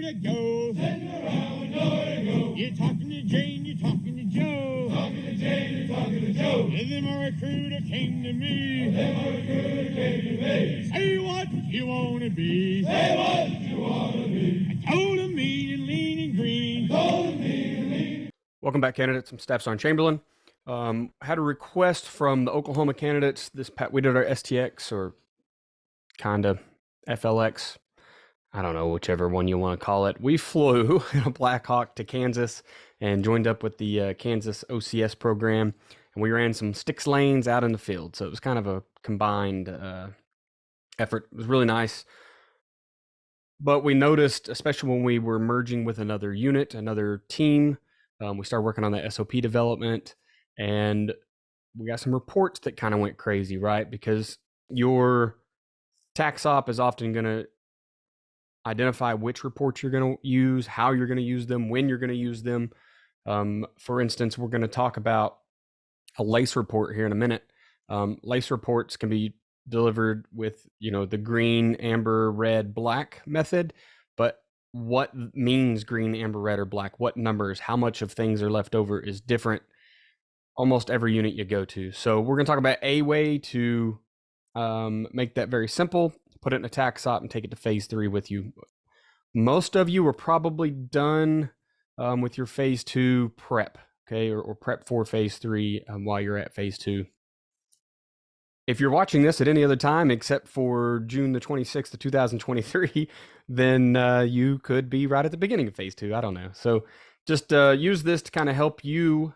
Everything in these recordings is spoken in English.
to go. Send around nowhere to go. You're talking to Jane, you're talking to Joe. Talking to Jane, you're talking to Joe. And then my recruiter came to me. Then my recruiter came to me. Say what you want to be. Say what you want to be. I told him mean and lean and green. Told him mean and lean. Welcome back, candidates. I'm Staff Sergeant Chamberlain. Had a request from the Oklahoma candidates. We did our STX, or kind of FLX. I don't know, whichever one you want to call it. We flew in a Black Hawk to Kansas and joined up with the Kansas OCS program, and we ran some sticks lanes out in the field. So it was kind of a combined effort. It was really nice. But we noticed, especially when we were merging with another unit, another team, we started working on the SOP development, and we got some reports that kind of went crazy, right? Because your tax op is often going to identify which reports you're going to use, how you're going to use them, when you're going to use them. For instance, we're going to talk about a LACE report here in a minute. LACE reports can be delivered with, the green, amber, red, black method, but what means green, amber, red, or black, what numbers, how much of things are left over is different almost every unit you go to. So we're going to talk about a way to make that very simple, put it in a tax op and take it to phase 3 with you. Most of you are probably done with your phase 2 prep, okay, or prep for phase 3 while you're at phase 2. If you're watching this at any other time except for June the 26th of 2023, then you could be right at the beginning of phase 2. I don't know. So just use this to kind of help you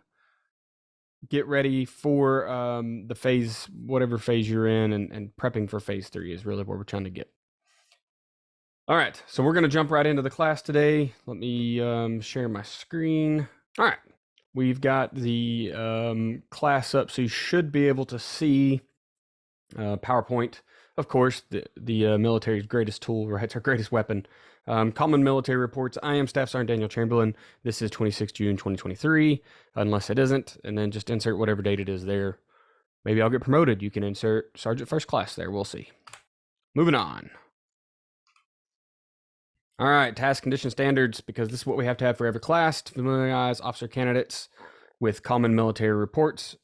get ready for the phase, whatever phase you're in, and prepping for phase 3 is really where we're trying to get. All right, so we're going to jump right into the class today. Let me share my screen. All right, we've got the class up, so you should be able to see PowerPoint. Of course, the military's greatest tool, right? It's our greatest weapon. Common military reports. I am Staff Sergeant Daniel Chamberlain. This is 26 June 2023, unless it isn't, and then just insert whatever date it is there. Maybe I'll get promoted. You can insert Sergeant First Class there. We'll see. Moving on. All right, task condition standards, because this is what we have to have for every class to familiarize officer candidates with common military reports.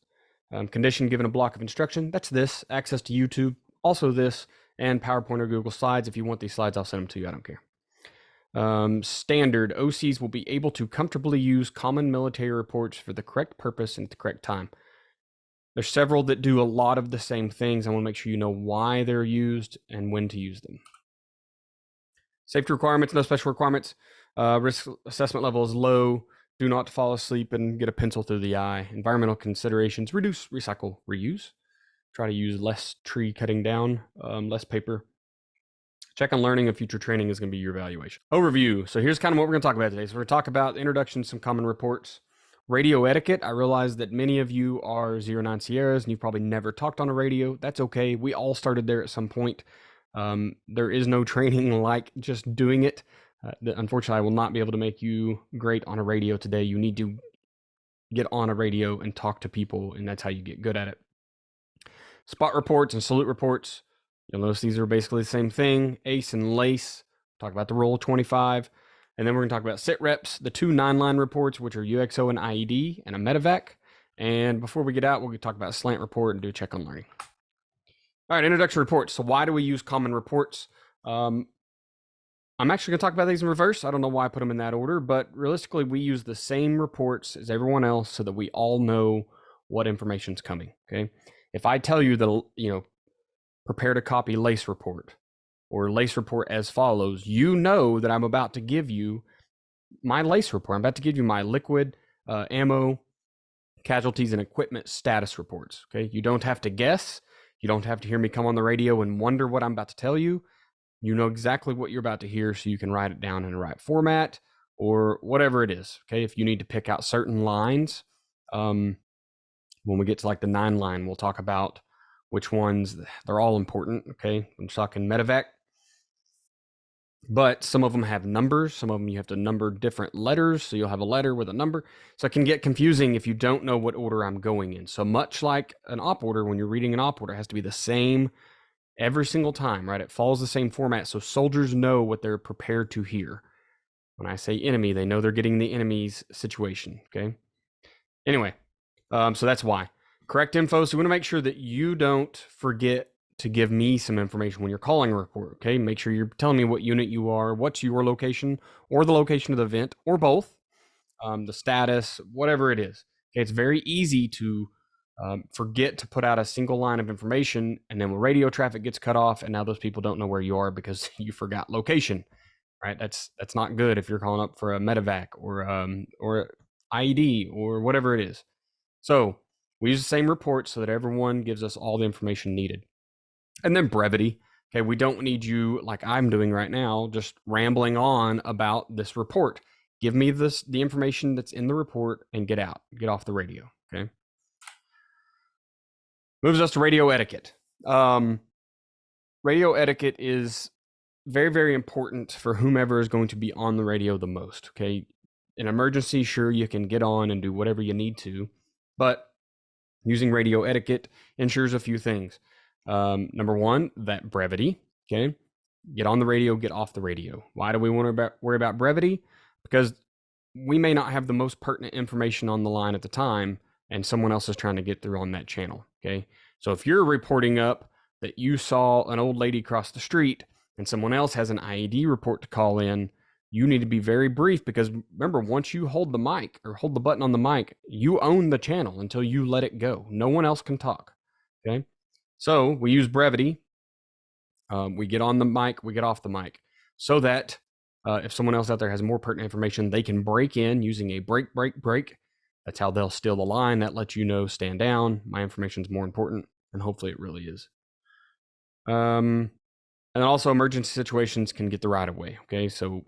Condition given a block of instruction. That's this. Access to YouTube. Also this. And PowerPoint or Google Slides. If you want these slides, I'll send them to you. I don't care. Standard. OCs will be able to comfortably use common military reports for the correct purpose and at the correct time. There's several that do a lot of the same things. I want to make sure you know why they're used and when to use them. Safety requirements, no special requirements. Risk assessment level is low. Do not fall asleep and get a pencil through the eye. Environmental considerations, reduce, recycle, reuse. Try to use less tree cutting down, less paper. Check on learning and future training is going to be your evaluation. Overview. So here's kind of what we're going to talk about today. So we're going to talk about introduction to some common reports. Radio etiquette. I realize that many of you are 09 Sierras and you've probably never talked on a radio. That's okay. We all started there at some point. There is no training like just doing it. Unfortunately, I will not be able to make you great on a radio today. You need to get on a radio and talk to people, and that's how you get good at it. Spot reports and salute reports. You'll notice these are basically the same thing. ACE and LACE. Talk about the roll of 25. And then we're going to talk about SitReps, the 2 9-line reports, which are UXO and IED, and a MEDEVAC. And before we get out, we'll talk about a SLANT report and do a check on learning. All right, introduction reports. So why do we use common reports? I'm actually going to talk about these in reverse. I don't know why I put them in that order, but realistically, we use the same reports as everyone else so that we all know what information's coming, okay? If I tell you that, prepare to copy LACE report or LACE report as follows, you know that I'm about to give you my LACE report. I'm about to give you my liquid, ammo, casualties, and equipment status reports, okay? You don't have to guess. You don't have to hear me come on the radio and wonder what I'm about to tell you. You know exactly what you're about to hear, so you can write it down in the right format or whatever it is, okay? If you need to pick out certain lines, when we get to like the 9-line, we'll talk about which ones. They're all important, okay? I'm talking MEDEVAC. But some of them have numbers. Some of them you have to number different letters, so you'll have a letter with a number. So it can get confusing if you don't know what order I'm going in. So much like an op order, when you're reading an op order, it has to be the same every single time, right? It follows the same format, so soldiers know what they're prepared to hear. When I say enemy, they know they're getting the enemy's situation, okay? Anyway, so that's why. Correct info, so we want to make sure that you don't forget to give me some information when you're calling a report, okay? Make sure you're telling me what unit you are, what's your location, or the location of the event, or both, the status, whatever it is. Okay, it's very easy to forget to put out a single line of information, and then when radio traffic gets cut off, and now those people don't know where you are because you forgot location, right? That's not good if you're calling up for a MedEvac or IED or whatever it is. So we use the same report so that everyone gives us all the information needed. And then brevity. Okay, we don't need you, like I'm doing right now, just rambling on about this report. Give me the information that's in the report and get off the radio. Okay. Moves us to radio etiquette. Radio etiquette is very, very important for whomever is going to be on the radio the most. Okay. In emergency, sure, you can get on and do whatever you need to, but using radio etiquette ensures a few things. Number one, that brevity. Okay. Get on the radio, get off the radio. Why do we want to worry about brevity? Because we may not have the most pertinent information on the line at the time, and someone else is trying to get through on that channel. Okay. So if you're reporting up that you saw an old lady cross the street and someone else has an IED report to call in, you need to be very brief, because remember, once you hold the mic or hold the button on the mic, you own the channel until you let it go. No one else can talk. Okay. So we use brevity. We get on the mic, we get off the mic, so that if someone else out there has more pertinent information, they can break in using a break. That's how they'll steal the line. That lets you know, stand down. My information is more important, and hopefully it really is. And also emergency situations can get the right of way. Okay, so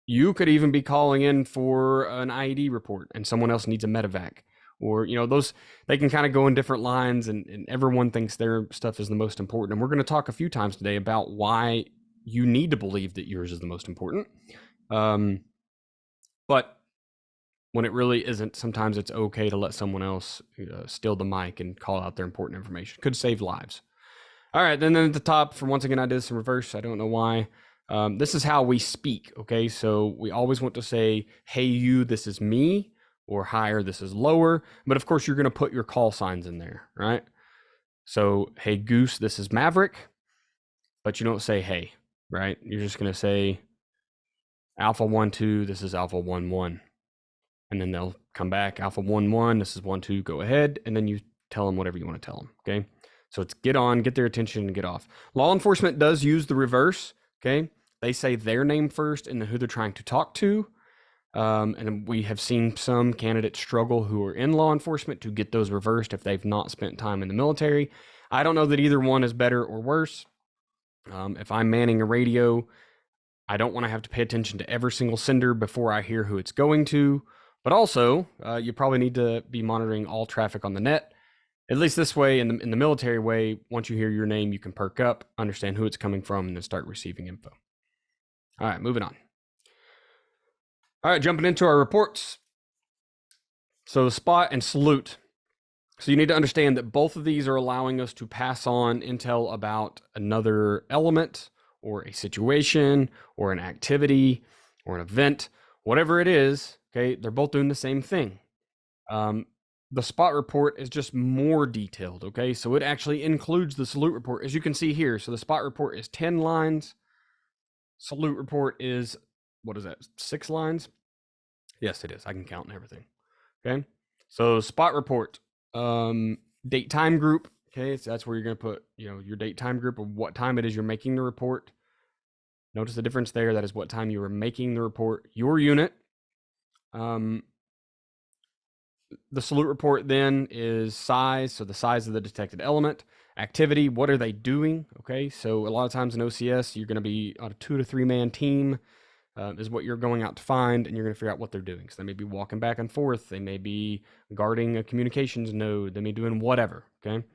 you could even be calling in for an IED report, and someone else needs a MedEvac, or those, they can kind of go in different lines, and everyone thinks their stuff is the most important. And we're going to talk a few times today about why you need to believe that yours is the most important. But when it really isn't, sometimes it's okay to let someone else steal the mic and call out their important information. Could save lives. All right, then at the top, for once again, I did this in reverse. I don't know why. This is how we speak, okay? So we always want to say, hey, you, this is me, or higher, this is lower. But of course, you're going to put your call signs in there, right? So, hey, Goose, this is Maverick. But you don't say hey, right? You're just going to say Alpha 1-2, this is Alpha 1-1. And then they'll come back, Alpha 1-1, this is 1-2, go ahead. And then you tell them whatever you want to tell them, okay? So it's get on, get their attention, and get off. Law enforcement does use the reverse, okay? They say their name first and then who they're trying to talk to. And we have seen some candidates struggle who are in law enforcement to get those reversed if they've not spent time in the military. I don't know that either one is better or worse. If I'm manning a radio, I don't want to have to pay attention to every single sender before I hear who it's going to. But also, you probably need to be monitoring all traffic on the net. At least this way, in the military way, once you hear your name, you can perk up, understand who it's coming from, and then start receiving info. All right, moving on. All right, jumping into our reports. So spot and salute. So you need to understand that both of these are allowing us to pass on intel about another element or a situation or an activity or an event, whatever it is. Okay, they're both doing the same thing. The spot report is just more detailed, okay? So it actually includes the salute report, as you can see here. So the spot report is 10 lines. Salute report is, 6 lines? Yes, it is. I can count and everything, okay? So spot report, date time group, okay? So that's where you're going to put, your date time group of what time it is you're making the report. Notice the difference there. That is what time you were making the report. Your unit. The salute report then is size, so the size of the detected element. Activity, what are they doing? Okay, so a lot of times in OCS, you're going to be on a 2 to 3 man team, is what you're going out to find, and you're going to figure out what they're doing. So they may be walking back and forth, they may be guarding a communications node, they may be doing whatever, okay?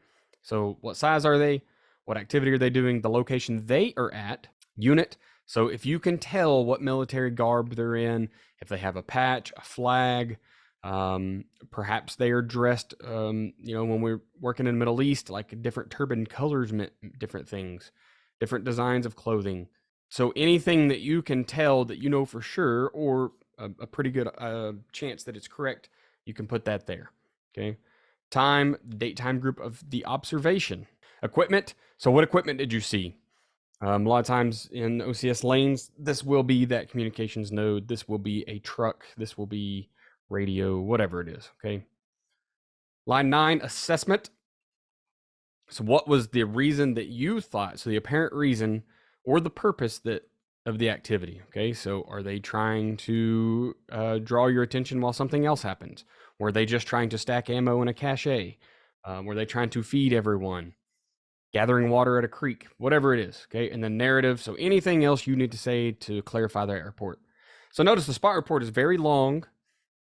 So what size are they? What activity are they doing? The location they are at, unit. So if you can tell what military garb they're in, if they have a patch, a flag, perhaps they are dressed, when we're working in the Middle East, like different turban colors meant different things, different designs of clothing. So anything that you can tell that you know for sure, or a pretty good chance that it's correct, you can put that there. Okay. Time, date, time group of the observation. Equipment. So what equipment did you see? A lot of times in OCS lanes, this will be that communications node. This will be a truck. This will be radio, whatever it is. Okay. Line 9, assessment. So what was the reason that you thought? So the apparent reason or the purpose that of the activity. Okay. So are they trying to draw your attention while something else happens? Were they just trying to stack ammo in a cache? Were they trying to feed everyone? Gathering water at a creek, whatever it is, okay? And then narrative, so anything else you need to say to clarify that report. So notice the spot report is very long.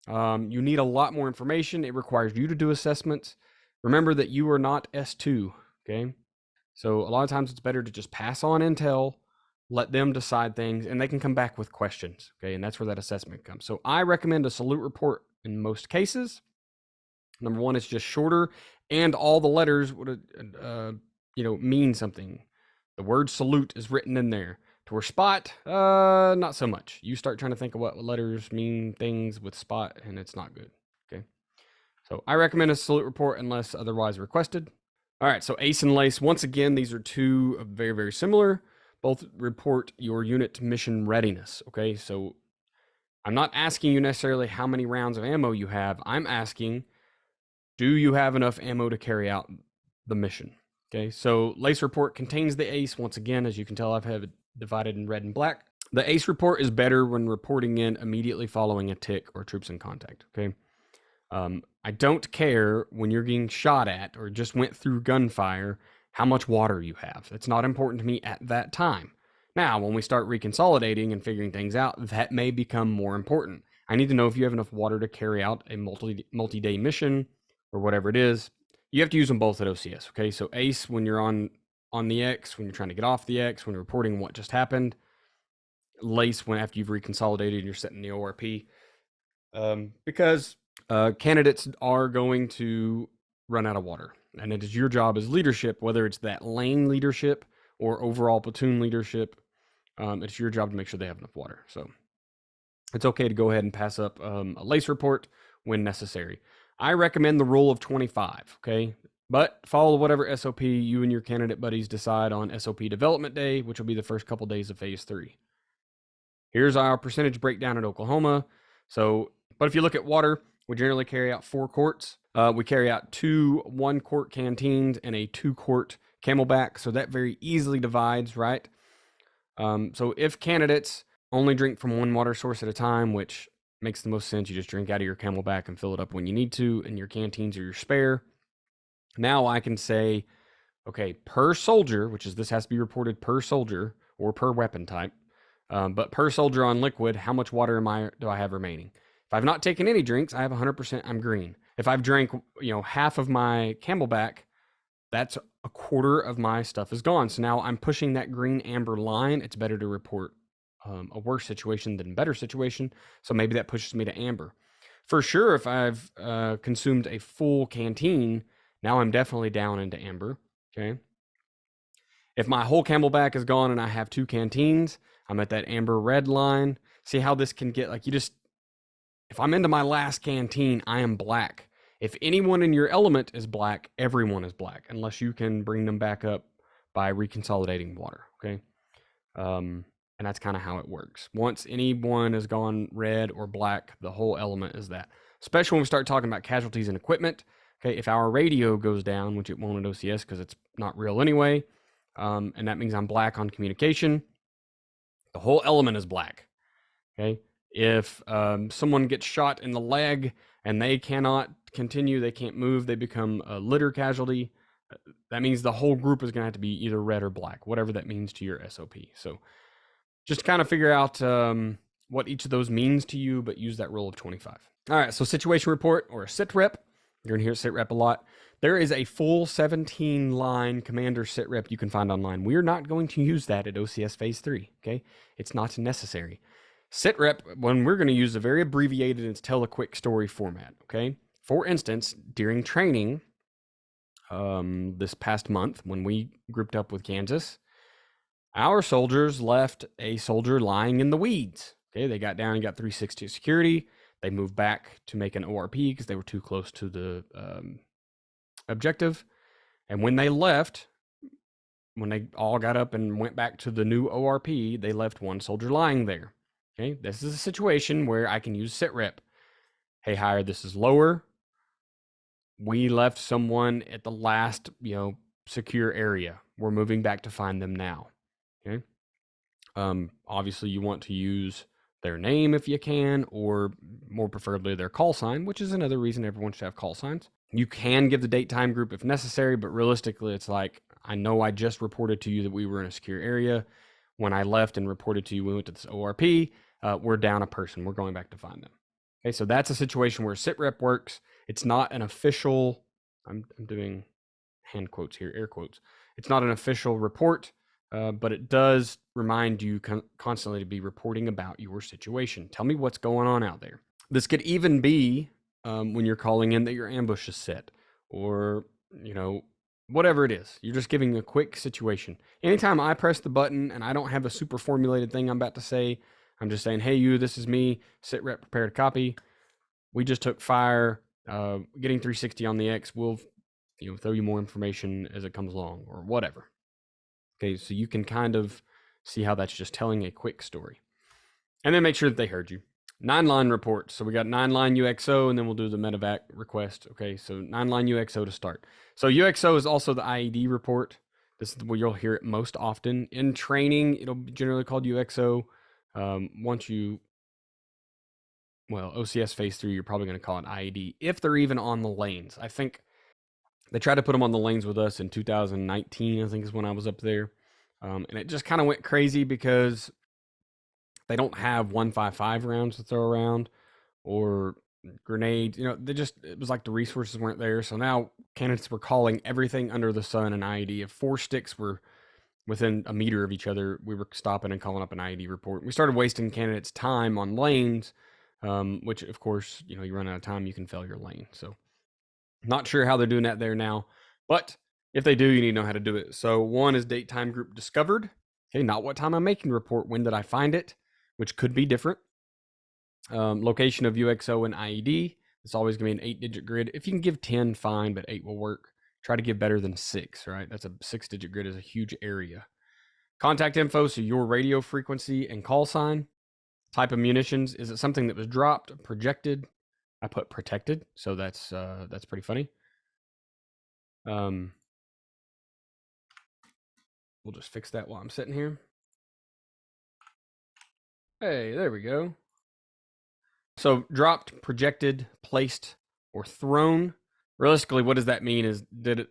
You need a lot more information. It requires you to do assessments. Remember that you are not S2, okay? So a lot of times it's better to just pass on intel, let them decide things, and they can come back with questions, okay? And that's where that assessment comes. So I recommend a salute report in most cases. Number one, it's just shorter, and all the letters would mean something. The word salute is written in there. To where spot, not so much. You start trying to think of what letters mean things with spot, and it's not good. Okay. So I recommend a salute report unless otherwise requested. All right. So ace and lace. Once again, these are two very, very similar. Both report your unit mission readiness. Okay. So I'm not asking you necessarily how many rounds of ammo you have. I'm asking, do you have enough ammo to carry out the mission? Okay, so lace report contains the ace. Once again, as you can tell, I've had it divided in red and black. The ace report is better when reporting in immediately following a tick or troops in contact. Okay, I don't care when you're getting shot at or just went through gunfire how much water you have. It's not important to me at that time. Now, when we start reconsolidating and figuring things out, that may become more important. I need to know if you have enough water to carry out a multi-day mission or whatever it is. You have to use them both at OCS, okay? So ace when you're on the X, when you're trying to get off the X, when you're reporting what just happened. Lace when after you've reconsolidated and you're setting the ORP. Because candidates are going to run out of water. And it is your job as leadership, whether it's that lane leadership or overall platoon leadership, it's your job to make sure they have enough water. So it's okay to go ahead and pass up a lace report when necessary. I recommend the rule of 25, okay? But follow whatever SOP you and your candidate buddies decide on SOP development day, which will be the first couple days of phase 3. Here's our percentage breakdown at Oklahoma. So, but if you look at water, we generally carry out 4 quarts. We carry out 2 1-quart canteens and a 2-quart Camelback. So that very easily divides, right? So if candidates only drink from one water source at a time, which makes the most sense, you just drink out of your Camelback and fill it up when you need to, and your canteens are your spare. Now I can say, okay, per soldier, which is this has to be reported per soldier or per weapon type, but per soldier on liquid, how much water do I have remaining? If I've not taken any drinks, I have 100%, I'm green. If I've drank, half of my Camelback, that's a quarter of my stuff is gone. So now I'm pushing that green amber line. It's better to report a worse situation than a better situation. So maybe that pushes me to amber. For sure, if I've consumed a full canteen, now I'm definitely down into amber. Okay. If my whole Camelback is gone and I have 2 canteens, I'm at that amber red line. See how this can get if I'm into my last canteen, I am black. If anyone in your element is black, everyone is black, unless you can bring them back up by reconsolidating water, okay? And that's kind of how it works. Once anyone has gone red or black, the whole element is that. Especially when we start talking about casualties and equipment, okay? If our radio goes down, which it won't at OCS because it's not real anyway, and that means I'm black on communication, the whole element is black, okay? If someone gets shot in the leg and they cannot continue, they can't move, they become a litter casualty, that means the whole group is going to have to be either red or black, whatever that means to your SOP. So just to kind of figure out what each of those means to you, but use that rule of 25. All right, so situation report or a SitRep. You're going to hear SitRep a lot. There is a full 17-line commander SitRep you can find online. We are not going to use that at OCS Phase 3, okay? It's not necessary. SitRep, when we're going to use a very abbreviated and tell a quick story format, okay? For instance, during training this past month when we grouped up with Kansas, Our soldiers left a soldier lying in the weeds. Okay, they got down and got 360 security. They moved back to make an ORP because they were too close to the objective. And when they left, when they all got up and went back to the new ORP, they left one soldier lying there. Okay, this is a situation where I can use SitRep. Hey, higher, this is lower. We left someone at the last, secure area. We're moving back to find them now. Okay. Obviously, you want to use their name if you can, or more preferably their call sign, which is another reason everyone should have call signs. You can give the date time group if necessary, but realistically, it's like, I know I just reported to you that we were in a secure area. When I left and reported to you, we went to this ORP. We're down a person. We're going back to find them. Okay, so that's a situation where SitRep works. It's not an official, I'm doing hand quotes here, air quotes. It's not an official report, but it does remind you constantly to be reporting about your situation. Tell me what's going on out there. This could even be when you're calling in that your ambush is set, or, whatever it is. You're just giving a quick situation. Anytime I press the button and I don't have a super formulated thing I'm about to say, I'm just saying, hey, you, this is me, SitRep, prepare to copy. We just took fire, getting 360 on the X. We'll throw you more information as it comes along, or whatever. Okay, so you can kind of see how that's just telling a quick story. And then make sure that they heard you. 9-line reports. So we got 9-line UXO, and then we'll do the MedEvac request. Okay, so 9-line UXO to start. So UXO is also the IED report. This is where you'll hear it most often. In training, it'll be generally called UXO. Once you, OCS phase 3, you're probably going to call it IED, if they're even on the lanes. I think they tried to put them on the lanes with us in 2019, I think is when I was up there. And it just kind of went crazy because they don't have 155 rounds to throw around, or grenades. It was like the resources weren't there. So now candidates were calling everything under the sun an IED. If 4 sticks were within a meter of each other, we were stopping and calling up an IED report. We started wasting candidates' time on lanes, which, of course, you run out of time, you can fail your lane. So not sure how they're doing that there now, but if they do, you need to know how to do it. So 1 is date time group discovered. Okay, not what time I'm making the report, when did I find it, which could be different. Location of UXO and IED. It's always going to be an 8-digit grid. If you can give 10, fine, but 8 will work. Try to give better than 6, right? That's a 6-digit grid is a huge area. Contact info, so your radio frequency and call sign. Type of munitions. Is it something that was dropped, projected? I put protected, so that's pretty funny. We'll just fix that while I'm sitting here. Hey, there we go. So dropped, projected, placed, or thrown. Realistically, what does that mean is, did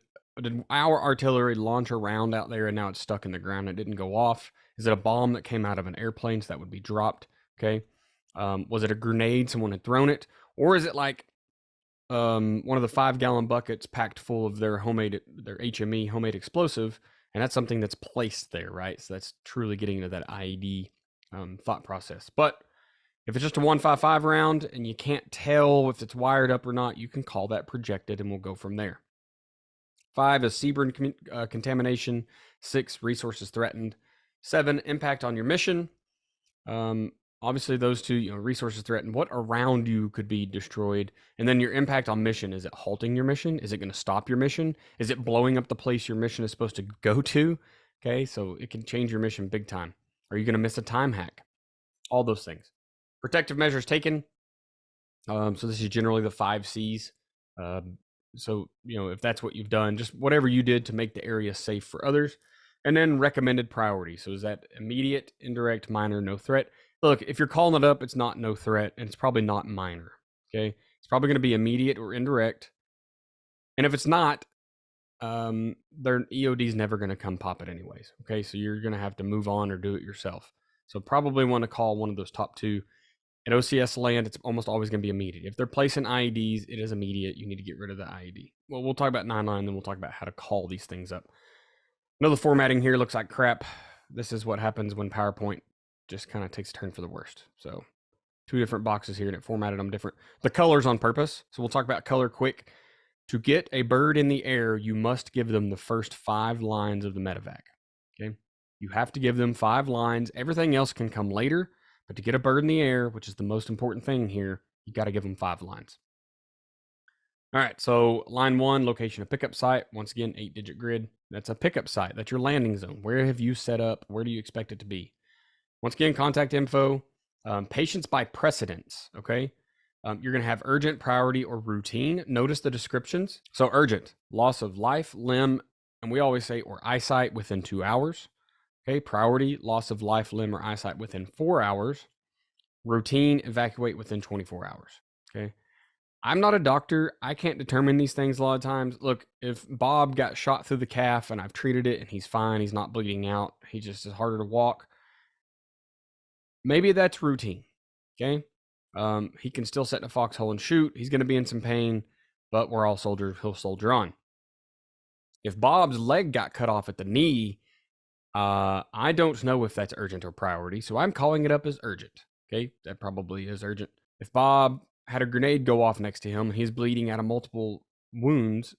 our artillery launch a round out there and now it's stuck in the ground? It didn't go off. Is it a bomb that came out of an airplane, so that would be dropped? Okay. Was it a grenade? Someone had thrown it? Or is it like one of the 5-gallon buckets packed full of their HME, homemade explosive, and that's something that's placed there, right? So that's truly getting into that IED thought process. But if it's just a 155 round and you can't tell if it's wired up or not, you can call that projected, and we'll go from there. 5 is seaborne contamination. 6, resources threatened. 7, impact on your mission. Obviously, those 2, resources threatened. What around you could be destroyed? And then your impact on mission. Is it halting your mission? Is it going to stop your mission? Is it blowing up the place your mission is supposed to go to? Okay, so it can change your mission big time. Are you going to miss a time hack? All those things. Protective measures taken. So this is generally the 5 C's. So, if that's what you've done, just whatever you did to make the area safe for others. And then recommended priority. So is that immediate, indirect, minor, no threat? Look, if you're calling it up, it's not no threat, and it's probably not minor. Okay, it's probably going to be immediate or indirect. And if it's not, their EOD is never going to come pop it anyways. Okay, so you're going to have to move on or do it yourself. So probably want to call one of those top 2. At OCS land, it's almost always going to be immediate. If they're placing IEDs, it is immediate. You need to get rid of the IED. Well, we'll talk about 9-line, then we'll talk about how to call these things up. I know the formatting here looks like crap. This is what happens when PowerPoint just kind of takes a turn for the worst. So 2 different boxes here, and it formatted them different. The color's on purpose, so we'll talk about color quick. To get a bird in the air, you must give them the first 5 lines of the MedEvac. Okay, You have to give them 5 lines. Everything else can come later, but to get a bird in the air, which is the most important thing here, you got to give them 5 lines. All right, so line 1, location of pickup site. Once again, 8-digit grid. That's a pickup site. That's your landing zone. Where have you set up? Where do you expect it to be? Once again, contact info. Patients by precedence, okay? You're going to have urgent, priority, or routine. Notice the descriptions. So urgent, loss of life, limb, and we always say, or eyesight within 2 hours. Okay, priority, loss of life, limb, or eyesight within 4 hours. Routine, evacuate within 24 hours. Okay. I'm not a doctor. I can't determine these things a lot of times. Look, if Bob got shot through the calf and I've treated it and he's fine, he's not bleeding out, he just is harder to walk, maybe that's routine. Okay. He can still sit in a foxhole and shoot. He's going to be in some pain, but we're all soldiers. He'll soldier on. If Bob's leg got cut off at the knee, I don't know if that's urgent or priority, so I'm calling it up as urgent. Okay, that probably is urgent. If Bob had a grenade go off next to him and he's bleeding out of multiple wounds,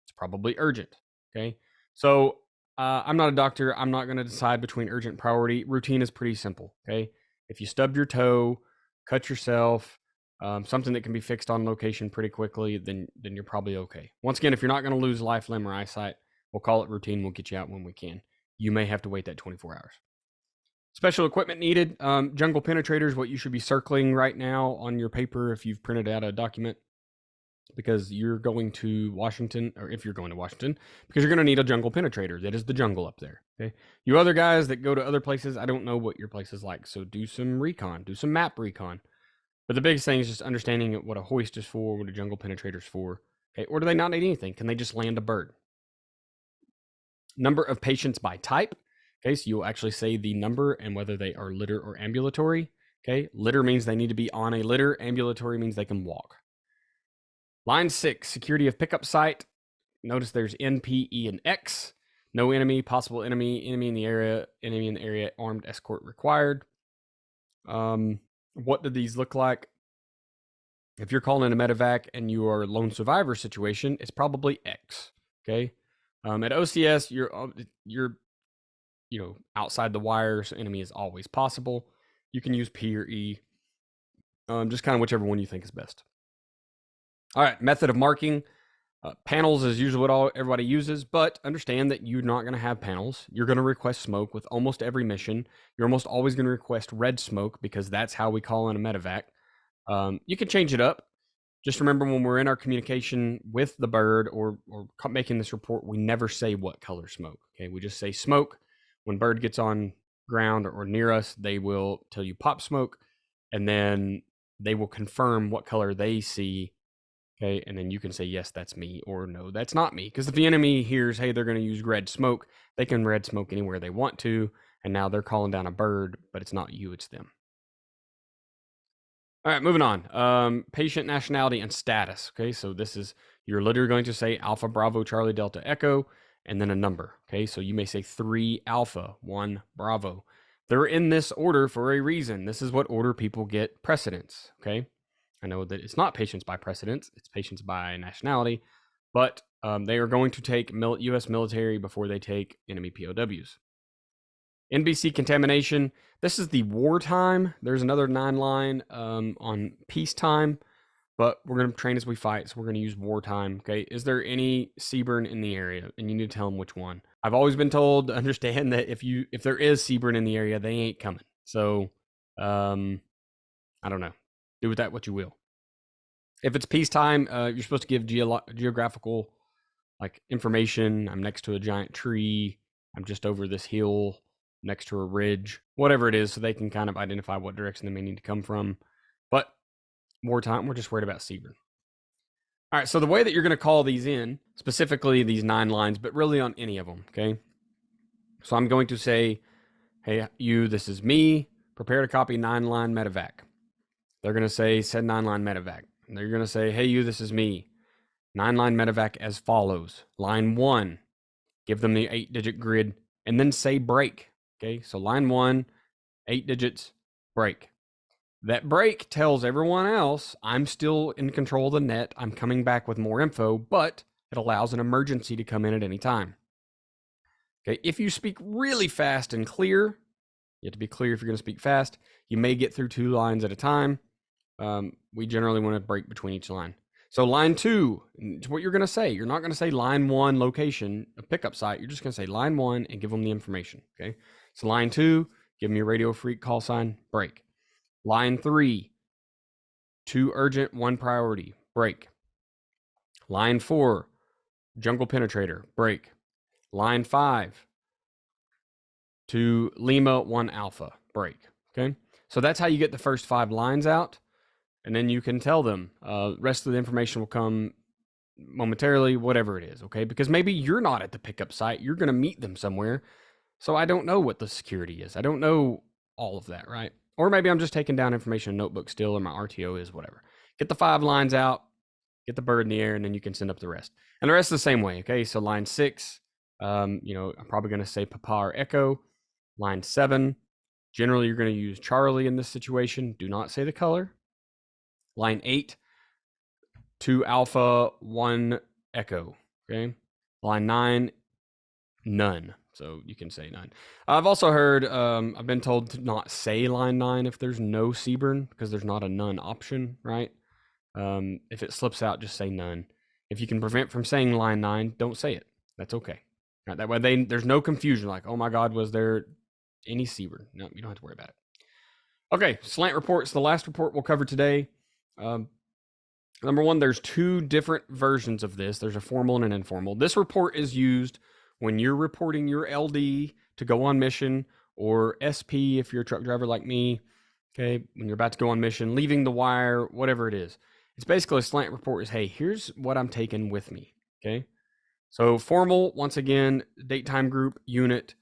it's probably urgent. Okay, so I'm not a doctor. I'm not going to decide between urgent and priority. Routine is pretty simple. Okay, if you stubbed your toe, cut yourself, something that can be fixed on location pretty quickly, then you're probably okay. Once again, if you're not going to lose life, limb, or eyesight, we'll call it routine. We'll get you out when we can. You may have to wait that 24 hours. Special equipment needed. Jungle penetrators, what you should be circling right now on your paper if you've printed out a document, because you're going to Washington, or if you're going to Washington, because you're going to need a jungle penetrator. That is the jungle up there. Okay. You other guys that go to other places, I don't know what your place is like. So do some recon, do some map recon. But the biggest thing is just understanding what a hoist is for, what a jungle penetrator is for. Okay. Or do they not need anything? Can they just land a bird? Number of patients by type. Okay, so you'll actually say the number and whether they are litter or ambulatory. Okay, litter means they need to be on a litter. Ambulatory means they can walk. Line 6, security of pickup site. Notice there's N, P, E, and X. No enemy, possible enemy, enemy in the area, armed escort required. What do these look like? If you're calling in a MedEvac and you are a lone survivor situation, it's probably X. Okay. At OCS, you're outside the wire, so enemy is always possible. You can use P or E, just kind of whichever one you think is best. All right, method of marking. Panels is usually what everybody uses, but understand that you're not going to have panels. You're going to request smoke with almost every mission. You're almost always going to request red smoke because that's how we call in a medevac. You can change it up. Just remember when we're in our communication with the bird or making this report, we never say what color smoke. Okay, we just say smoke. When bird gets on ground or near us, they will tell you pop smoke, and then they will confirm what color they see. Okay, and then you can say, yes, that's me, or no, that's not me. Because if the enemy hears, hey, they're going to use red smoke, they can red smoke anywhere they want to, and now they're calling down a bird, but it's not you, it's them. All right, moving on. Patient nationality and status. Okay, so this is, you're literally going to say Alpha Bravo Charlie Delta Echo, and then a number. Okay, so you may say 3 Alpha, 1 Bravo. They're in this order for a reason. This is what order people get precedence. Okay, I know that it's not patients by precedence, it's patients by nationality, but they are going to take U.S. military before they take enemy POWs. NBC contamination. This is the wartime. There's another 9-line on peacetime, but we're going to train as we fight, so we're going to use wartime. Okay, is there any Seaburn in the area? And you need to tell them which one. I've always been told to understand that if there is Seaburn in the area, they ain't coming. So, I don't know. Do with that what you will. If it's peacetime, you're supposed to give geographical information. I'm next to a giant tree. I'm just over this hill next to a ridge, whatever it is, so they can kind of identify what direction they may need to come from. But wartime, we're just worried about Seaburn. All right, so the way that you're going to call these in, specifically these 9 lines, but really on any of them, okay? So I'm going to say, hey, you, this is me, prepare to copy 9-line medevac. They're going to say, send 9-line medevac. And they're going to say, hey, you, this is me. 9-line medevac as follows. Line 1, give them the 8-digit grid, and then say break. Okay, so line 1, 8 digits, break. That break tells everyone else I'm still in control of the net. I'm coming back with more info, but it allows an emergency to come in at any time. Okay, if you speak really fast and clear, you have to be clear if you're going to speak fast. You may get through 2 lines at a time. We generally want to break between each line. So line 2, it's what you're going to say. You're not going to say line 1 location, a pickup site. You're just going to say line 1 and give them the information. Okay. So line 2, give me a radio freak call sign, break. Line 3, 2 urgent, 1 priority, break. Line 4, jungle penetrator, break. Line 5, 2 Lima, 1 Alpha, break. Okay. So that's how you get the first 5 lines out. And then you can tell them, rest of the information will come momentarily, whatever it is, okay? Because maybe you're not at the pickup site. You're going to meet them somewhere. So I don't know what the security is. I don't know all of that, right? Or maybe I'm just taking down information in a notebook still, or my RTO is, whatever. Get the 5 lines out, get the bird in the air, and then you can send up the rest. And the rest is the same way, okay? So line 6, I'm probably going to say Papa or Echo. Line 7, generally you're going to use Charlie in this situation. Do not say the color. Line 8, 2 Alpha, 1 Echo. Okay. Line 9, none. So you can say none. I've also heard, I've been told to not say line 9 if there's no CBRN, because there's not a none option, right? If it slips out, just say none. If you can prevent from saying line 9, don't say it. That's okay. Right, that way there's no confusion like, oh my God, was there any CBRN? No, you don't have to worry about it. Okay, SLANT reports, the last report we'll cover today. Number 1, there's 2 different versions of this. There's a formal and an informal. This report is used when you're reporting your LD to go on mission, or SP if you're a truck driver like me, okay, when you're about to go on mission, leaving the wire, whatever it is. It's basically a SLANT report is, hey, here's what I'm taking with me, okay? So formal, once again, date, time, group, unit,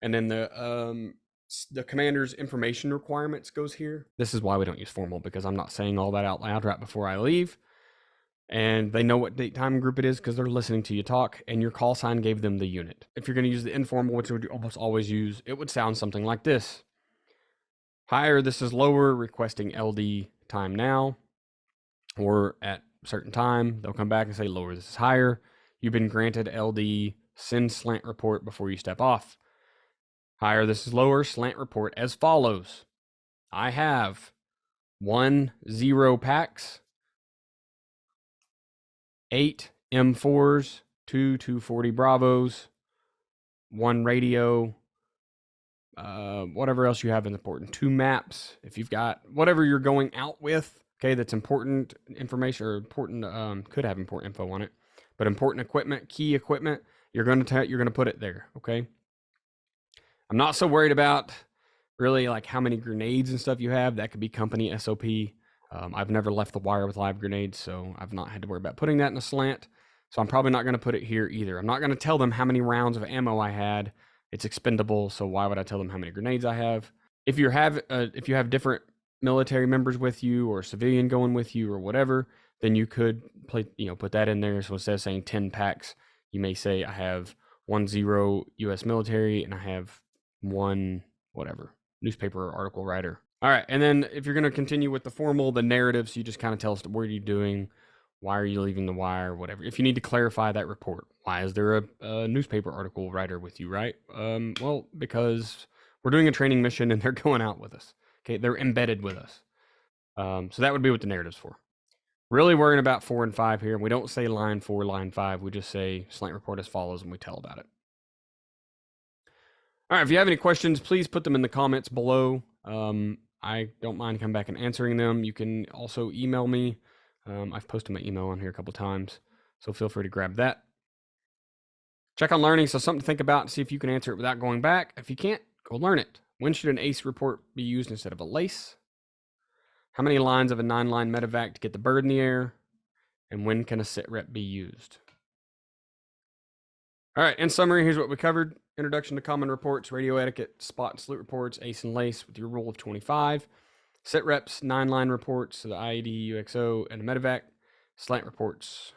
and then the commander's information requirements goes here. This is why we don't use formal, because I'm not saying all that out loud right before I leave. And they know what date, time, group it is because they're listening to you talk, and your call sign gave them the unit. If you're going to use the informal, which we would almost always use, it would sound something like this. Higher, this is lower, requesting LD time now, or at a certain time, they'll come back and say lower, this is higher. You've been granted LD, send SLANT report before you step off. Higher, this is lower, SLANT report as follows. I have 1 0 packs, 8 M4s, 2 240 Bravos, 1 radio, whatever else you have is important. 2 maps. If you've got whatever you're going out with, okay, that's important information, or important, could have important info on it, but important equipment, key equipment, you're going to put it there, okay? I'm not so worried about really like how many grenades and stuff you have. That could be company SOP. I've never left the wire with live grenades, so I've not had to worry about putting that in a SLANT. So I'm probably not going to put it here either. I'm not going to tell them how many rounds of ammo I had. It's expendable, so why would I tell them how many grenades I have? If you have different military members with you, or civilian going with you, or whatever, then you could put that in there. So instead of saying 10 packs, you may say I have 1 0 U.S. military, and I have 1 whatever newspaper or article writer. All right, and then if you're going to continue with the formal, the narratives, you just kind of tell us what are you doing, why are you leaving the wire, whatever. If you need to clarify that report, why is there a newspaper article writer with you, right? Well, because we're doing a training mission and they're going out with us. Okay, they're embedded with us. So that would be what the narrative's for. Really worrying about 4 and 5 here. We don't say line 4, line 5. We just say SLANT report as follows, and we tell about it. All right, if you have any questions, please put them in the comments below. I don't mind coming back and answering them. You can also email me. I've posted my email on here a couple times, so feel free to grab that. Check on learning, so something to think about and see if you can answer it without going back. If you can't, go learn it. When should an ACE report be used instead of a LACE? How many lines of a 9-line MedEvac to get the bird in the air? And when can a SitRep be used? All right, in summary, here's what we covered. Introduction to common reports, radio etiquette, spot and salute reports, ACE and LACE with your rule of 25. SitReps, 9-line reports, so the IED, UXO, and the MedEvac, SLANT reports.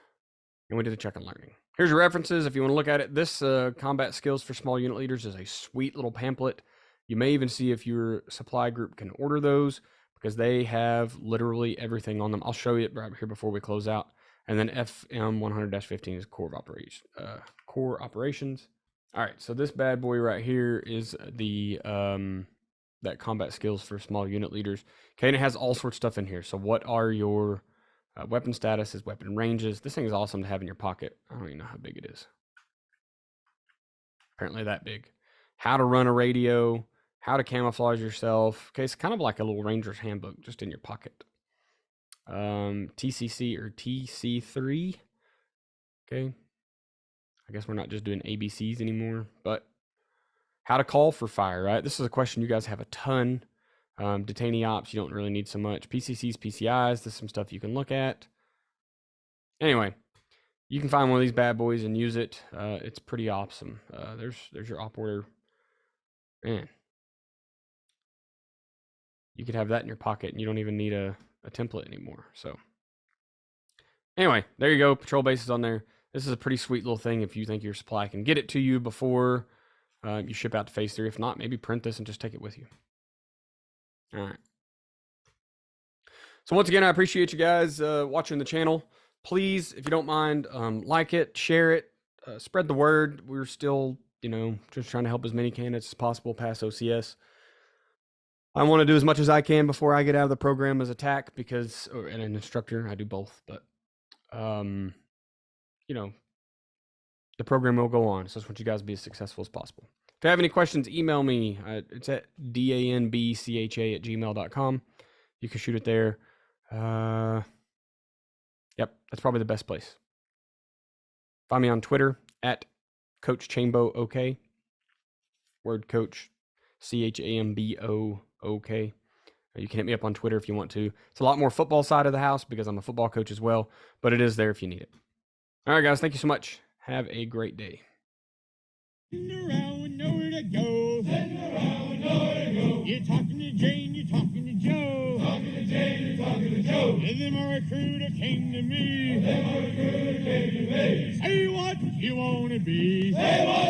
And we did the check on learning. Here's your references if you want to look at it. This Combat Skills for Small Unit Leaders is a sweet little pamphlet. You may even see if your supply group can order those, because they have literally everything on them. I'll show you it right here before we close out. And then FM 100-15 is core operations. All right, so this bad boy right here is the that combat skills for small unit leaders. Okay, and it has all sorts of stuff in here. So what are your weapon statuses, weapon ranges? This thing is awesome to have in your pocket. I don't even know how big it is. Apparently that big. How to run a radio, how to camouflage yourself. Okay, it's kind of like a little ranger's handbook just in your pocket. TCC or TC3. Okay. I guess we're not just doing ABCs anymore, but how to call for fire, right? This is a question you guys have a ton. Detainee ops, you don't really need so much. PCCs, PCIs, this is some stuff you can look at. Anyway, you can find one of these bad boys and use it. It's pretty awesome. There's your op order. Man, you could have that in your pocket and you don't even need a template anymore. So anyway, there you go. Patrol bases on there. This is a pretty sweet little thing if you think your supply can get it to you before you ship out to phase 3. If not, maybe print this and just take it with you. All right. So once again, I appreciate you guys watching the channel. Please, if you don't mind, like it, share it, spread the word. We're still, just trying to help as many candidates as possible pass OCS. I want to do as much as I can before I get out of the program as a TAC or an instructor. I do both, but the program will go on. So I just want you guys to be as successful as possible. If you have any questions, email me. It's at danbcha@gmail.com. You can shoot it there. Yep, that's probably the best place. Find me on Twitter at Coach Chambo OK. Word Coach, CHAMBO OK. You can hit me up on Twitter if you want to. It's a lot more football side of the house because I'm a football coach as well, but it is there if you need it. All right, guys, thank you so much. Have a great day. Around, nowhere to go. Sitting around, nowhere to go. You're talking to Jane, you're talking to Joe. Talking to Jane, you're talking to Joe. And then my recruiter came to me. Say what you want to be. Say what